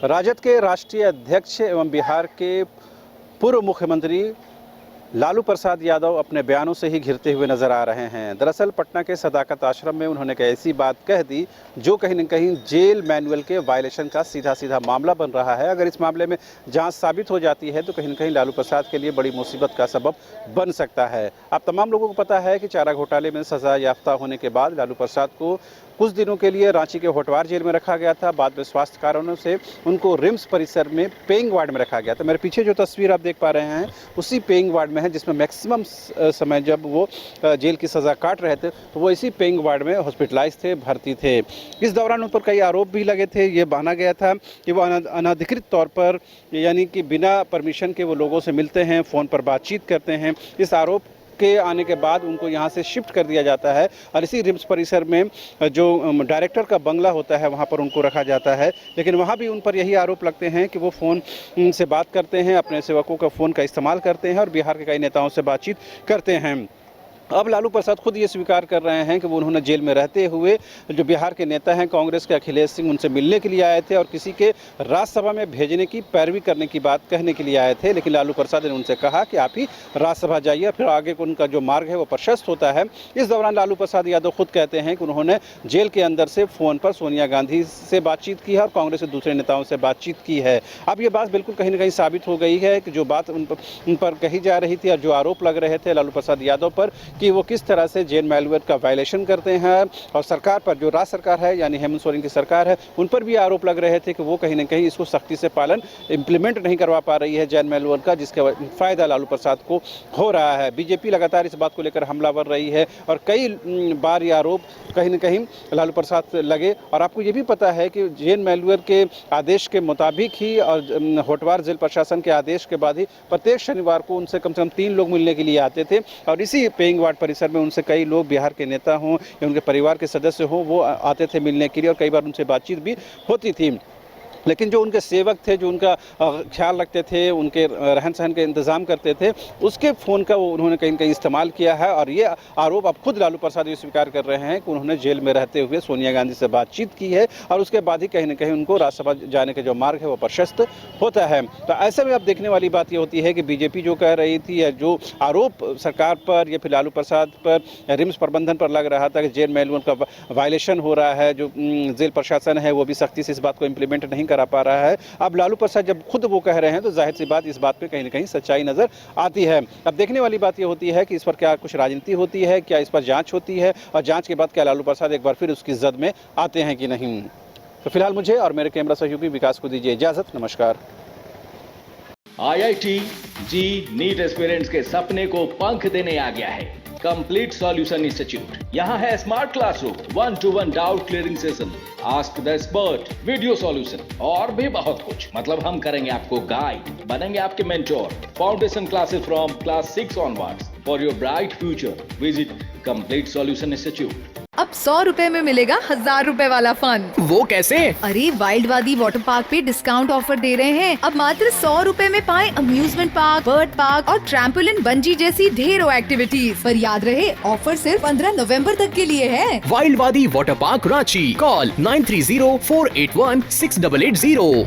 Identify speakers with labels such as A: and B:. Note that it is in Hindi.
A: राजद के राष्ट्रीय अध्यक्ष एवं बिहार के पूर्व मुख्यमंत्री लालू प्रसाद यादव अपने बयानों से ही घिरते हुए नजर आ रहे हैं। दरअसल पटना के सदाकत आश्रम में उन्होंने एक ऐसी बात कह दी जो कहीं न कहीं जेल मैनुअल के वायलेशन का सीधा मामला बन रहा है। अगर इस मामले में जांच साबित हो जाती है तो कहीं न कहीं लालू प्रसाद के लिए बड़ी मुसीबत का सबब बन सकता है। आप तमाम लोगों को पता है कि चारा घोटाले में सजा याफ्ता होने के बाद लालू प्रसाद को कुछ दिनों के लिए रांची के होटवार जेल में रखा गया था। बाद में स्वास्थ्य कारणों से उनको रिम्स परिसर में पेइंग वार्ड में रखा गया था। मेरे पीछे जो तस्वीर आप देख पा रहे हैं उसी पेइंग वार्ड में है, जिसमें मैक्सिमम समय जब वो जेल की सज़ा काट रहे थे तो वो इसी पेइंग वार्ड में हॉस्पिटलाइज थे, भर्ती थे। इस दौरान उन पर कई आरोप भी लगे थे। ये माना गया था कि वो अनधिकृत तौर पर यानी कि बिना परमिशन के वो लोगों से मिलते हैं, फ़ोन पर बातचीत करते हैं। इस आरोप के आने के बाद उनको यहाँ से शिफ्ट कर दिया जाता है और इसी रिम्स परिसर में जो डायरेक्टर का बंगला होता है वहाँ पर उनको रखा जाता है। लेकिन वहाँ भी उन पर यही आरोप लगते हैं कि वो फ़ोन से बात करते हैं, अपने सेवकों का फ़ोन का इस्तेमाल करते हैं और बिहार के कई नेताओं से बातचीत करते हैं। अब लालू प्रसाद खुद ये स्वीकार कर रहे हैं कि वो उन्होंने जेल में रहते हुए जो बिहार के नेता हैं कांग्रेस के अखिलेश सिंह, उनसे मिलने के लिए आए थे और किसी के राज्यसभा में भेजने की पैरवी करने की बात कहने के लिए आए थे। लेकिन लालू प्रसाद ने उनसे कहा कि आप ही राज्यसभा जाइए, फिर आगे उनका जो मार्ग है वो प्रशस्त होता है। इस दौरान लालू प्रसाद यादव खुद कहते हैं कि उन्होंने जेल के अंदर से फ़ोन पर सोनिया गांधी से बातचीत की है और कांग्रेस के दूसरे नेताओं से बातचीत की है। अब ये बात बिल्कुल कहीं ना कहीं साबित हो गई है कि जो बात उन पर कही जा रही थी और जो आरोप लग रहे थे लालू प्रसाद यादव पर कि वो किस तरह से जेल मैनुअल का वायलेशन करते हैं और सरकार पर, जो राज्य सरकार है यानी हेमंत सोरेन की सरकार है, उन पर भी आरोप लग रहे थे कि वो कहीं ना कहीं इसको सख्ती से पालन इम्प्लीमेंट नहीं करवा पा रही है जेल मैनुअल का, जिसका फ़ायदा लालू प्रसाद को हो रहा है। बीजेपी लगातार इस बात को लेकर हमलावर रही है और कई बार ये आरोप कहीं ना कहीं लालू प्रसाद लगे। और आपको ये भी पता है कि जेल मैनुअल के आदेश के मुताबिक ही और होटवार जेल प्रशासन के आदेश के बाद ही प्रत्येक शनिवार को उनसे कम से कम 3 लोग मिलने के लिए आते थे और इसी पेइंग वार्ड परिसर में उनसे कई लोग बिहार के नेता हों या उनके परिवार के सदस्य हों वो आते थे मिलने के लिए और कई बार उनसे बातचीत भी होती थी। लेकिन जो उनके सेवक थे, जो उनका ख्याल रखते थे, उनके रहन सहन का इंतज़ाम करते थे, उसके फ़ोन का वो उन्होंने कहीं ना कहीं इस्तेमाल किया है। और ये आरोप अब खुद लालू प्रसाद ये स्वीकार कर रहे हैं कि उन्होंने जेल में रहते हुए सोनिया गांधी से बातचीत की है और उसके बाद ही कहीं ना कहीं उनको राज्यसभा जाने का जो मार्ग है वो प्रशस्त होता है। तो ऐसे में अब देखने वाली बात ये होती है कि बीजेपी जो कह रही थी या जो आरोप सरकार पर या फिर लालू प्रसाद पर, रिम्स प्रबंधन पर लग रहा था कि जेल मैनुअल का वायलेशन हो रहा है, जो जेल प्रशासन है वो भी सख्ती से इस बात को इम्प्लीमेंट नहीं करा पा रहा है। अब लालू प्रसाद जब खुद वो कह रहे हैं तो जाहिर सी बात इस बात पे कहीं ना कहीं सच्चाई नजर आती है। अब देखने वाली बात ये होती है कि इस पर क्या कुछ राजनीति होती है, क्या इस पर जांच होती है और जांच के बाद क्या लालू प्रसाद एक बार फिर उसकी जद में आते हैं कि नहीं। तो फिलहाल मुझे और मेरे कैमरा सहयोगी विकास को दीजिए इजाजत। नमस्कार।
B: IIT जी नीट एस्पिरेंट्स के सपने को पंख देने आ गया है कंप्लीट सॉल्यूशन इंस्टीट्यूट। यहाँ है smart classroom, 1-to-1 doubt clearing session, ask the expert, video solution और भी बहुत कुछ। मतलब हम करेंगे आपको गाइड, बनेंगे आपके mentor. Foundation classes from class 6 onwards for your bright future. Visit complete solution institute.
C: अब 100 रुपए में मिलेगा 1000 रुपए वाला फन।
D: वो कैसे?
C: अरे वाइल्ड वादी वाटर पार्क पे डिस्काउंट ऑफर दे रहे हैं। अब मात्र 100 रुपए में पाए अम्यूजमेंट पार्क, बर्ड पार्क और ट्रैम्पोलिन, बंजी जैसी ढेरों एक्टिविटीज। पर याद रहे ऑफर सिर्फ 15 नवंबर तक के लिए है।
D: वाइल्ड वादी वाटर पार्क रांची। कॉल 9304816880।